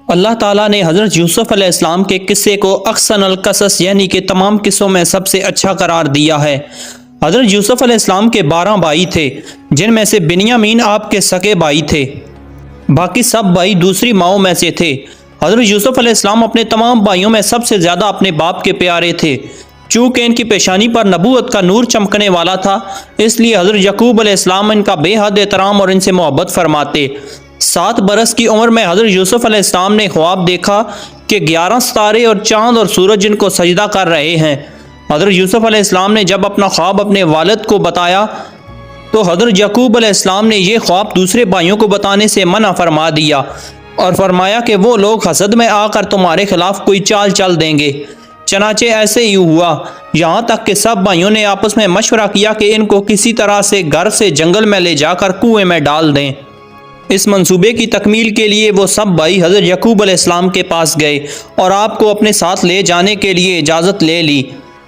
اللہ تعالیٰ نے حضرت یوسف علیہ السلام کے قصے کو احسن القصص یعنی کہ تمام قصوں میں سب سے اچھا قرار دیا ہے۔ حضرت یوسف علیہ السلام کے 12 بھائی تھے، جن میں سے بنیامین آپ کے سگے بھائی تھے، باقی سب بھائی دوسری ماؤں میں سے تھے۔ حضرت یوسف علیہ السلام اپنے تمام بھائیوں میں سب سے زیادہ اپنے باپ کے پیارے تھے۔ چونکہ ان کی پیشانی پر نبوت کا نور چمکنے والا تھا، اس لیے حضرت یعقوب علیہ السلام ان کا بے حد احترام اور ان سے محبت فرماتے۔ 7 برس کی عمر میں حضرت یوسف علیہ السلام نے خواب دیکھا کہ 11 ستارے اور چاند اور سورج ان کو سجدہ کر رہے ہیں۔ حضرت یوسف علیہ السلام نے جب اپنا خواب اپنے والد کو بتایا تو حضرت یعقوب علیہ السلام نے یہ خواب دوسرے بھائیوں کو بتانے سے منع فرما دیا اور فرمایا کہ وہ لوگ حسد میں آ کر تمہارے خلاف کوئی چال چل دیں گے۔ چنانچہ ایسے ہی ہوا، یہاں تک کہ سب بھائیوں نے آپس میں مشورہ کیا کہ ان کو کسی طرح سے گھر سے جنگل میں لے جا کر کنویں میں ڈال دیں۔ اس منصوبے کی تکمیل کے لیے وہ سب بھائی حضرت یعقوب علیہ السلام کے پاس گئے اور آپ کو اپنے ساتھ لے جانے کے لیے اجازت لے لی۔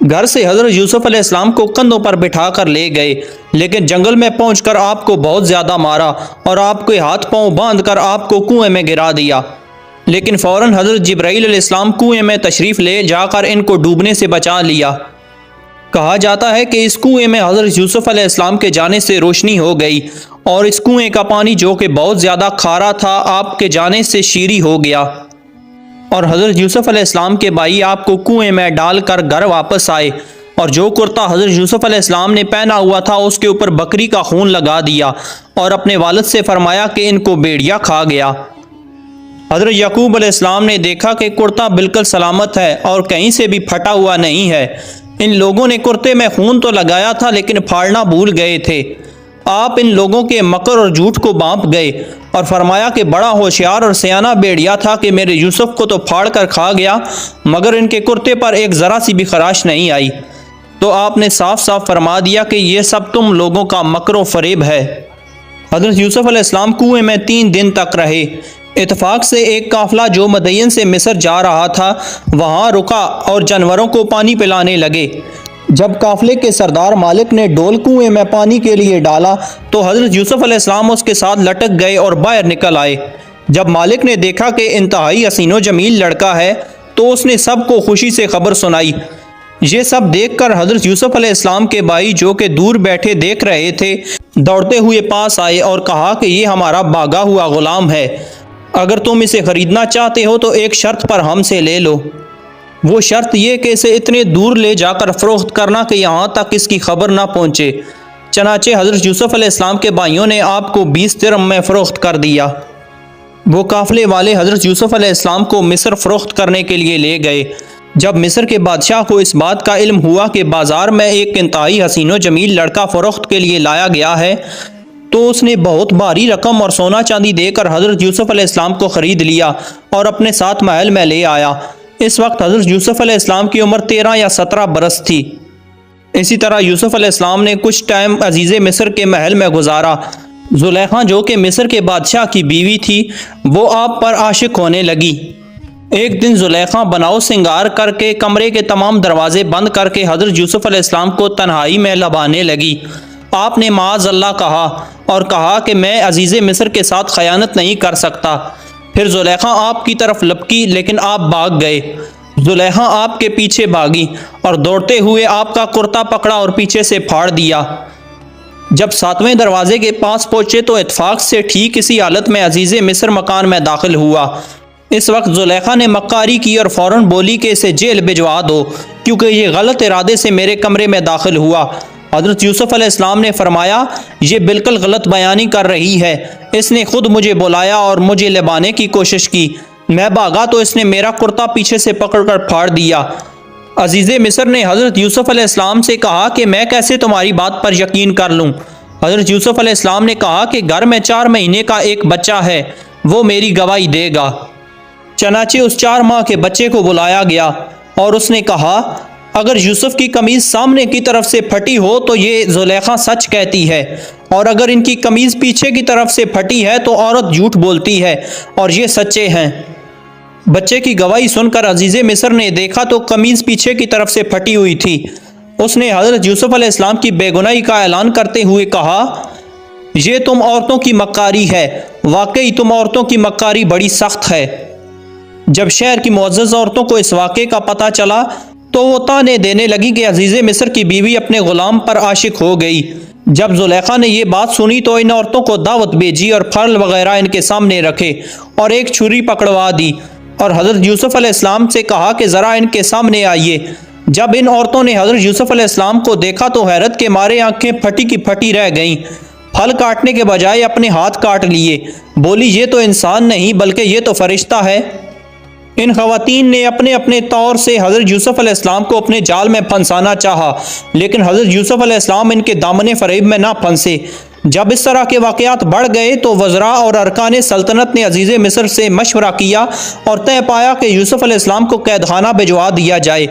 گھر سے حضرت یوسف علیہ السلام کو کندھوں پر بٹھا کر لے گئے، لیکن جنگل میں پہنچ کر آپ کو بہت زیادہ مارا اور آپ کے ہاتھ پاؤں باندھ کر آپ کو کنویں میں گرا دیا۔ لیکن فوراً حضرت جبرائیل علیہ السلام کنویں میں تشریف لے جا کر ان کو ڈوبنے سے بچا لیا۔ کہا جاتا ہے کہ اس کنویں میں حضرت یوسف علیہ السلام کے جانے سے روشنی ہو گئی اور اس کنویں کا پانی جو کہ بہت زیادہ کھارا تھا آپ کے جانے سے شیریں ہو گیا، اور حضرت یوسف علیہ السلام کے بھائی آپ کو کنویں میں ڈال کر گھر واپس آئے اور جو کرتا حضرت یوسف علیہ السلام نے پہنا ہوا تھا اس کے اوپر بکری کا خون لگا دیا اور اپنے والد سے فرمایا کہ ان کو بھیڑیا کھا گیا۔ حضرت یعقوب علیہ السلام نے دیکھا کہ کرتا بالکل سلامت ہے اور کہیں سے بھی پھٹا ہوا نہیں ہے۔ ان لوگوں نے کرتے میں خون تو لگایا تھا لیکن پھاڑنا بھول گئے تھے۔ آپ ان لوگوں کے مکر اور جھوٹ کو بھانپ گئے اور فرمایا کہ بڑا ہوشیار اور سیانہ بھیڑیا تھا کہ میرے یوسف کو تو پھاڑ کر کھا گیا مگر ان کے کرتے پر ایک ذرا سی بھی خراش نہیں آئی۔ تو آپ نے صاف صاف فرما دیا کہ یہ سب تم لوگوں کا مکر و فریب ہے۔ حضرت یوسف علیہ السلام کنویں میں 3 دن تک رہے۔ اتفاق سے ایک قافلہ جو مدین سے مصر جا رہا تھا وہاں رکا اور جانوروں کو پانی پلانے لگے۔ جب قافلے کے سردار مالک نے ڈول کنویں میں پانی کے لیے ڈالا تو حضرت یوسف علیہ السلام اس کے ساتھ لٹک گئے اور باہر نکل آئے۔ جب مالک نے دیکھا کہ انتہائی حسین و جمیل لڑکا ہے تو اس نے سب کو خوشی سے خبر سنائی۔ یہ سب دیکھ کر حضرت یوسف علیہ السلام کے بھائی جو کہ دور بیٹھے دیکھ رہے تھے دوڑتے ہوئے پاس آئے اور کہا کہ یہ ہمارا بھاگا ہوا غلام ہے، اگر تم اسے خریدنا چاہتے ہو تو ایک شرط پر ہم سے لے لو۔ وہ شرط یہ کہ اسے اتنے دور لے جا کر فروخت کرنا کہ یہاں تک اس کی خبر نہ پہنچے۔ چنانچہ حضرت یوسف علیہ السلام کے بھائیوں نے آپ کو 20 درہم میں فروخت کر دیا۔ وہ قافلے والے حضرت یوسف علیہ السلام کو مصر فروخت کرنے کے لیے لے گئے۔ جب مصر کے بادشاہ کو اس بات کا علم ہوا کہ بازار میں ایک انتہائی حسین و جمیل لڑکا فروخت کے لیے لایا گیا ہے تو اس نے بہت بھاری رقم اور سونا چاندی دے کر حضرت یوسف علیہ السلام کو خرید لیا اور اپنے ساتھ محل میں لے آیا۔ اس وقت حضرت یوسف علیہ السلام کی عمر 13 یا 17 برس تھی۔ اسی طرح یوسف علیہ السلام نے کچھ ٹائم عزیز مصر کے محل میں گزارا۔ زلیخا جو کہ مصر کے بادشاہ کی بیوی تھی وہ آپ پر عاشق ہونے لگی۔ ایک دن زلیخا بناؤ سنگار کر کے کمرے کے تمام دروازے بند کر کے حضرت یوسف علیہ السلام کو تنہائی میں لبانے لگی۔ آپ نے معاذ اللہ کہا اور کہا کہ میں عزیز مصر کے ساتھ خیانت نہیں کر سکتا۔ پھر زلیخا آپ کی طرف لپکی لیکن آپ بھاگ گئے۔ زلیخا آپ کے پیچھے بھاگی اور دوڑتے ہوئے آپ کا کرتا پکڑا اور پیچھے سے پھاڑ دیا۔ جب 7ویں دروازے کے پاس پہنچے تو اتفاق سے ٹھیک اسی حالت میں عزیز مصر مکان میں داخل ہوا۔ اس وقت زلیخا نے مکاری کی اور فوراً بولی کہ اسے جیل بھجوا دو کیونکہ یہ غلط ارادے سے میرے کمرے میں داخل ہوا۔ حضرت یوسف علیہ السلام نے فرمایا یہ بالکل غلط بیانی کر رہی ہے، اس نے خود مجھے بلایا اور مجھے لبانے کی کوشش کی، میں بھاگا تو اس نے میرا کرتا پیچھے سے پکڑ کر پھاڑ دیا۔ عزیز مصر نے حضرت یوسف علیہ السلام سے کہا کہ میں کیسے تمہاری بات پر یقین کر لوں؟ حضرت یوسف علیہ السلام نے کہا کہ گھر میں 4 مہینے کا ایک بچہ ہے، وہ میری گواہی دے گا۔ چنانچہ اس 4 ماہ کے بچے کو بلایا گیا اور اس نے کہا اگر یوسف کی قمیض سامنے کی طرف سے پھٹی ہو تو یہ زلیخا سچ کہتی ہے، اور اگر ان کی قمیض پیچھے کی طرف سے پھٹی ہے تو عورت جھوٹ بولتی ہے اور یہ سچے ہیں۔ بچے کی گواہی سن کر عزیز مصر نے دیکھا تو قمیض پیچھے کی طرف سے پھٹی ہوئی تھی۔ اس نے حضرت یوسف علیہ السلام کی بے گناہی کا اعلان کرتے ہوئے کہا یہ تم عورتوں کی مکاری ہے، واقعی تم عورتوں کی مکاری بڑی سخت ہے۔ جب شہر کی معزز عورتوں کو اس واقعے کا پتہ چلا تو وہ طعنے دینے لگی کہ عزیز مصر کی بیوی اپنے غلام پر عاشق ہو گئی۔ جب زلیخا نے یہ بات سنی تو ان عورتوں کو دعوت بھیجی اور پھل وغیرہ ان کے سامنے رکھے اور ایک چھری پکڑوا دی اور حضرت یوسف علیہ السلام سے کہا کہ ذرا ان کے سامنے آئیے۔ جب ان عورتوں نے حضرت یوسف علیہ السلام کو دیکھا تو حیرت کے مارے آنکھیں پھٹی کی پھٹی رہ گئیں۔ پھل کاٹنے کے بجائے اپنے ہاتھ کاٹ لیے، بولی یہ تو انسان نہیں بلکہ یہ تو فرشتہ ہے۔ ان خواتین نے اپنے اپنے طور سے حضرت یوسف علیہ السلام کو اپنے جال میں پھنسانا چاہا، لیکن حضرت یوسف علیہ السلام ان کے دامن فریب میں نہ پھنسے۔ جب اس طرح کے واقعات بڑھ گئے تو وزراء اور ارکان سلطنت نے عزیز مصر سے مشورہ کیا اور طے پایا کہ یوسف علیہ السلام کو قید خانہ بھجوا دیا جائے۔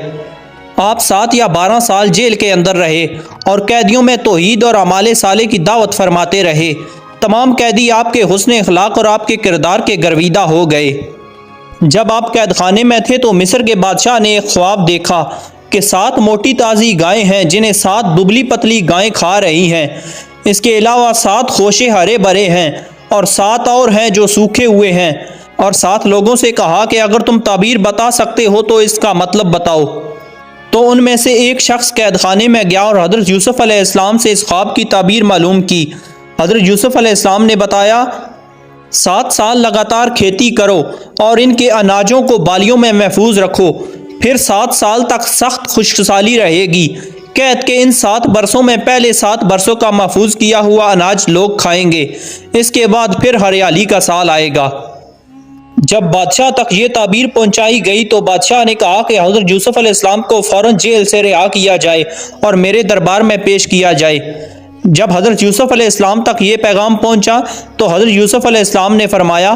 آپ 7 یا 12 سال جیل کے اندر رہے اور قیدیوں میں توحید اور اعمال صالح کی دعوت فرماتے رہے۔ تمام قیدی آپ کے حسن اخلاق اور آپ کے کردار کے گرویدہ ہو گئے۔ جب آپ قید خانے میں تھے تو مصر کے بادشاہ نے ایک خواب دیکھا کہ 7 موٹی تازی گائیں ہیں جنہیں 7 دبلی پتلی گائیں کھا رہی ہیں۔ اس کے علاوہ 7 خوشے ہرے بھرے ہیں اور 7 اور ہیں جو سوکھے ہوئے ہیں، اور 7 لوگوں سے کہا کہ اگر تم تعبیر بتا سکتے ہو تو اس کا مطلب بتاؤ۔ تو ان میں سے ایک شخص قید خانے میں گیا اور حضرت یوسف علیہ السلام سے اس خواب کی تعبیر معلوم کی۔ حضرت یوسف علیہ السلام نے بتایا 7 سال لگاتار کھیتی کرو اور ان کے اناجوں کو بالیوں میں محفوظ رکھو، پھر 7 سال تک سخت خشکسالی رہے گی۔ قید کے ان 7 برسوں میں پہلے 7 برسوں کا محفوظ کیا ہوا اناج لوگ کھائیں گے، اس کے بعد پھر ہریالی کا سال آئے گا۔ جب بادشاہ تک یہ تعبیر پہنچائی گئی تو بادشاہ نے کہا کہ حضرت یوسف علیہ السلام کو فوراً جیل سے رہا کیا جائے اور میرے دربار میں پیش کیا جائے۔ جب حضرت یوسف علیہ السلام تک یہ پیغام پہنچا تو حضرت یوسف علیہ السلام نے فرمایا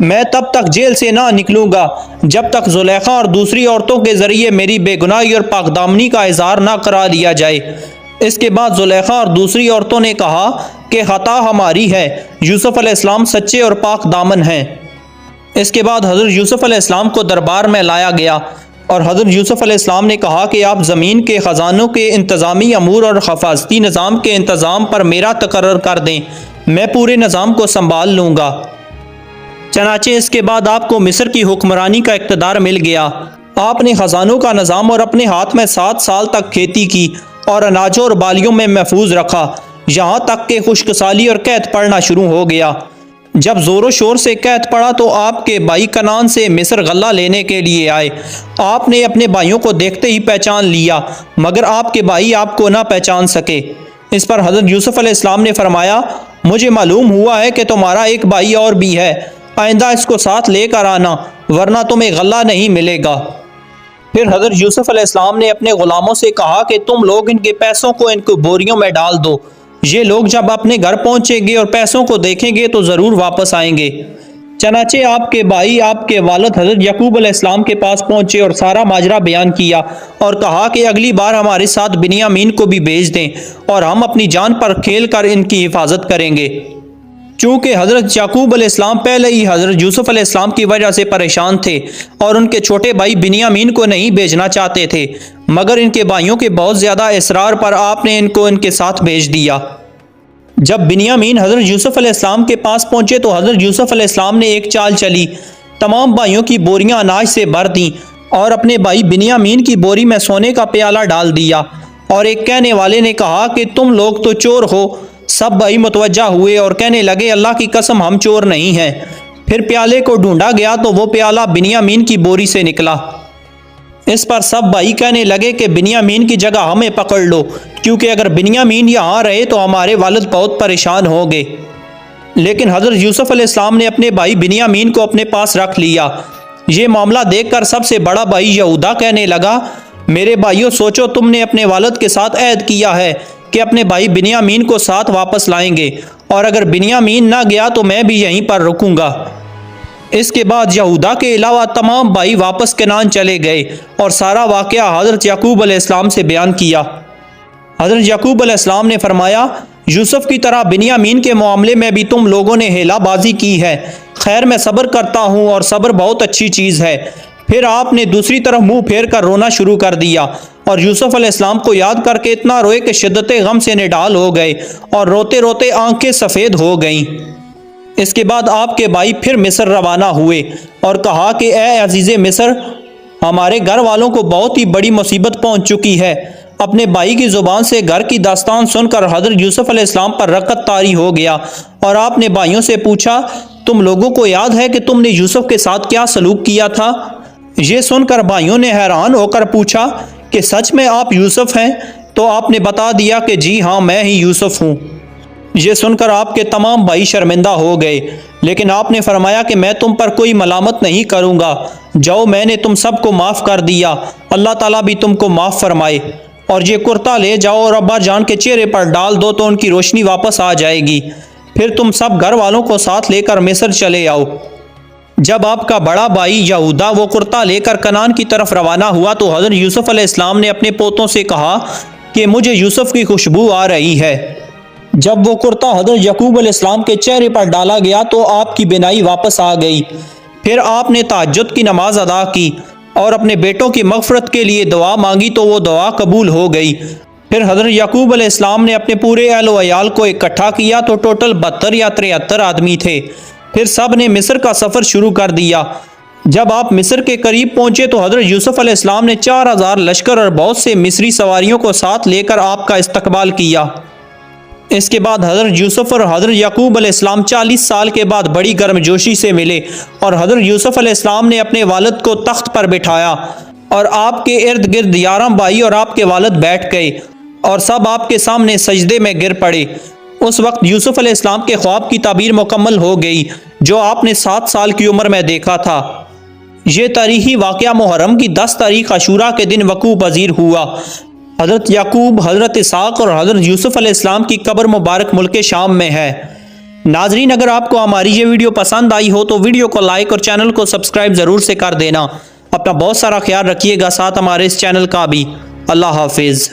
میں تب تک جیل سے نہ نکلوں گا جب تک زلیخا اور دوسری عورتوں کے ذریعے میری بے گناہی اور پاک دامنی کا اظہار نہ کرا لیا جائے۔ اس کے بعد زلیخا اور دوسری عورتوں نے کہا کہ خطا ہماری ہے، یوسف علیہ السلام سچے اور پاک دامن ہیں۔ اس کے بعد حضرت یوسف علیہ السلام کو دربار میں لایا گیا اور حضرت یوسف علیہ السلام نے کہا کہ آپ زمین کے خزانوں کے انتظامی امور اور حفاظتی نظام کے انتظام پر میرا تقرر کر دیں، میں پورے نظام کو سنبھال لوں گا۔ چنانچہ اس کے بعد آپ کو مصر کی حکمرانی کا اقتدار مل گیا۔ آپ نے خزانوں کا نظام اور اپنے ہاتھ میں 7 سال تک کھیتی کی اور اناجوں اور بالیوں میں محفوظ رکھا، یہاں تک کہ خشک سالی اور قحط پڑنا شروع ہو گیا۔ جب زور و شور سے قحط پڑا تو آپ کے بھائی کنعان سے مصر غلہ لینے کے لیے آئے۔ آپ نے اپنے بھائیوں کو دیکھتے ہی پہچان لیا، مگر آپ کے بھائی آپ کو نہ پہچان سکے۔ اس پر حضرت یوسف علیہ السلام نے فرمایا مجھے معلوم ہوا ہے کہ تمہارا ایک بھائی اور بھی ہے، آئندہ اس کو ساتھ لے کر آنا ورنہ تمہیں غلہ نہیں ملے گا۔ پھر حضرت یوسف علیہ السلام نے اپنے غلاموں سے کہا کہ تم لوگ ان کے پیسوں کو ان کو بوریوں میں ڈال دو، یہ لوگ جب اپنے گھر پہنچیں گے اور پیسوں کو دیکھیں گے تو ضرور واپس آئیں گے۔ چنانچہ آپ کے بھائی آپ کے والد حضرت یعقوب علیہ السلام کے پاس پہنچے اور سارا ماجرا بیان کیا اور کہا کہ اگلی بار ہمارے ساتھ بنیامین کو بھی بھیج دیں اور ہم اپنی جان پر کھیل کر ان کی حفاظت کریں گے۔ چونکہ حضرت یعقوب علیہ السلام پہلے ہی حضرت یوسف علیہ السلام کی وجہ سے پریشان تھے اور ان کے چھوٹے بھائی بنیامین کو نہیں بھیجنا چاہتے تھے، مگر ان کے بھائیوں کے بہت زیادہ اصرار پر آپ نے ان کو ان کے ساتھ بھیج دیا۔ جب بنیامین حضرت یوسف علیہ السلام کے پاس پہنچے تو حضرت یوسف علیہ السلام نے ایک چال چلی، تمام بھائیوں کی بوریاں اناج سے بھر دیں اور اپنے بھائی بنیامین کی بوری میں سونے کا پیالہ ڈال دیا، اور ایک کہنے والے نے کہا کہ تم لوگ تو چور ہو۔ سب بھائی متوجہ ہوئے اور کہنے لگے اللہ کی قسم ہم چور نہیں ہیں۔ پھر پیالے کو ڈھونڈا گیا تو وہ پیالہ بنیامین کی بوری سے نکلا۔ اس پر سب بھائی کہنے لگے کہ بنیامین کی جگہ ہمیں پکڑ لو، کیونکہ اگر بنیامین یہاں رہے تو ہمارے والد بہت پریشان ہوں گے۔ لیکن حضرت یوسف علیہ السلام نے اپنے بھائی بنیامین کو اپنے پاس رکھ لیا۔ یہ معاملہ دیکھ کر سب سے بڑا بھائی یہودا کہنے لگا میرے بھائیوں سوچو تم نے اپنے والد کے ساتھ عہد کیا ہے کہ اپنے بھائی بنیامین کو ساتھ واپس لائیں گے، اور اگر بنیامین نہ گیا تو میں بھی یہیں پر رکوں گا۔ اس کے بعد یہودا کے علاوہ تمام بھائی واپس کنعان چلے گئے اور سارا واقعہ حضرت یعقوب علیہ السلام سے بیان کیا۔ حضرت یعقوب علیہ السلام نے فرمایا یوسف کی طرح بنیامین کے معاملے میں بھی تم لوگوں نے ہیلا بازی کی ہے، خیر میں صبر کرتا ہوں اور صبر بہت اچھی چیز ہے۔ پھر آپ نے دوسری طرف منہ پھیر کر رونا شروع کر دیا اور یوسف علیہ السلام کو یاد کر کے اتنا روئے کہ شدت غم سے نڈال ہو گئے اور روتے روتے آنکھیں سفید ہو گئیں۔ اس کے بعد آپ کے بھائی پھر مصر روانہ ہوئے اور کہا کہ اے عزیز مصر، ہمارے گھر والوں کو بہت ہی بڑی مصیبت پہنچ چکی ہے۔ اپنے بھائی کی زبان سے گھر کی داستان سن کر حضرت یوسف علیہ السلام پر رقت طاری ہو گیا اور آپ نے بھائیوں سے پوچھا، تم لوگوں کو یاد ہے کہ تم نے یوسف کے ساتھ کیا سلوک کیا تھا؟ یہ سن کر بھائیوں نے حیران ہو کر پوچھا کہ سچ میں آپ یوسف ہیں؟ تو آپ نے بتا دیا کہ جی ہاں، میں ہی یوسف ہوں۔ یہ سن کر آپ کے تمام بھائی شرمندہ ہو گئے، لیکن آپ نے فرمایا کہ میں تم پر کوئی ملامت نہیں کروں گا، جاؤ، میں نے تم سب کو معاف کر دیا، اللہ تعالیٰ بھی تم کو معاف فرمائے، اور یہ کرتا لے جاؤ اور ابا جان کے چہرے پر ڈال دو تو ان کی روشنی واپس آ جائے گی، پھر تم سب گھر والوں کو ساتھ لے کر مصر چلے آؤ۔ جب آپ کا بڑا بھائی یہودا وہ کرتا لے کر کنعان کی طرف روانہ ہوا تو حضرت یوسف علیہ السلام نے اپنے پوتوں سے کہا کہ مجھے یوسف کی خوشبو آ رہی ہے۔ جب وہ کرتا حضرت یعقوب علیہ السلام کے چہرے پر ڈالا گیا تو آپ کی بینائی واپس آ گئی۔ پھر آپ نے تہجد کی نماز ادا کی اور اپنے بیٹوں کی مغفرت کے لیے دعا مانگی تو وہ دعا قبول ہو گئی۔ پھر حضرت یعقوب علیہ السلام نے اپنے پورے اہل و عیال کو اکٹھا کیا تو ٹوٹل 72 یا 73 آدمی تھے۔ پھر سب نے مصر کا سفر شروع کر دیا۔ جب آپ مصر کے قریب پہنچے تو حضرت یوسف علیہ السلام نے 4000 لشکر اور بہت سے مصری سواریوں کو ساتھ لے کر آپ کا استقبال کیا۔ اس کے بعد حضرت یوسف اور حضرت یعقوب علیہ السلام 40 سال کے بعد بڑی گرمجوشی سے ملے اور حضرت یوسف علیہ السلام نے اپنے والد کو تخت پر بٹھایا اور آپ کے ارد گرد 11 بھائی اور آپ کے والد بیٹھ گئے اور سب آپ کے سامنے سجدے میں گر پڑے۔ اس وقت یوسف علیہ السلام کے خواب کی تعبیر مکمل ہو گئی جو آپ نے 7 سال کی عمر میں دیکھا تھا۔ یہ تاریخی واقعہ محرم کی 10 تاریخ عاشوراء کے دن وقوع پذیر ہوا۔ حضرت یعقوب، حضرت اسحاق اور حضرت یوسف علیہ السلام کی قبر مبارک ملک شام میں ہے۔ ناظرین، اگر آپ کو ہماری یہ ویڈیو پسند آئی ہو تو ویڈیو کو لائک اور چینل کو سبسکرائب ضرور سے کر دینا۔ اپنا بہت سارا خیال رکھیے گا، ساتھ ہمارے اس چینل کا بھی۔ اللہ حافظ۔